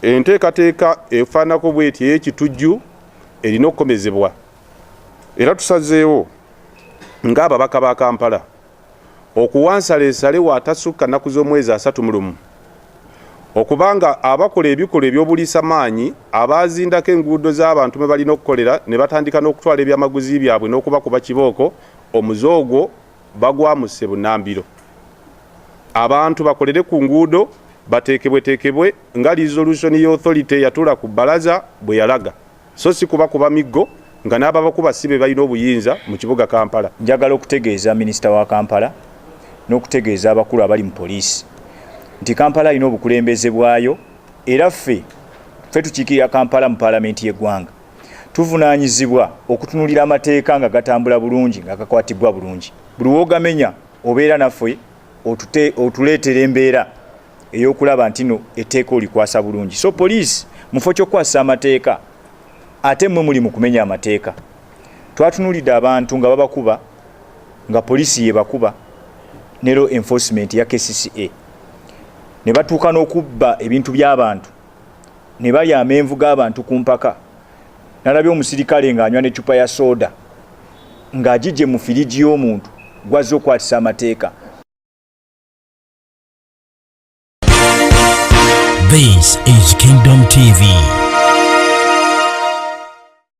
enteekateeka efaanako bw'eti ey'ekitujju erina okukomezebwa. Era tusazeewo ng'ababaka ba Kampala okuwa nsaleesale waatasukka nnaku z'omwezi 31 okubanga abakola ebikolwa ebyobuliisa maanyi abaazindako enguudo z'abantu mwe balina okukolera ne batandika n'okutwala ebyamaguzi byabwe n'okubakuba kibooko, omuze ogwo bagwamuse bunnambiro. Abantu bakolere ku nguudo bateekebweteekebwe nga resolution y'authority yatula ku bbalaza bwe yalaga, so si kubakuba miggo nga n'ababakuba si be balina obuyinza mu kibuga Kampala. Njagala okutegeeza minisita wa Kampala n'okutegeeza abakulu abali mu poliisi nti Kampala alina obukulembeze bwayo, era ffe tukiikirira Kampala mu paalamenti y'eggwanga tuvunaanyizibwa okutunulira amateeka nga gatambula bulungi, nga gakwatibwa bulungi. Buli w'ogamenya obeera naffe otuleetera embeera ey'okulaba nti no etteeka olikwasa bulungi. So poliisi mufo ky'okwasa amateeka ate mmwe muli mu kumenya amateeka. Twatunulidde abantu nga babakuba, nga poliisi yebakuba ne law enforcement ya KCCA ne batuuka n'okubba ebintu by'abantu, ne balya amenvu g'abantu ku mpaka. Nalabye omusirikale ng'anywa n'eccupa ya soda ng'agijje mu firiji y'omuntu gwazze okwatisa amateeka. This is Kingdom TV.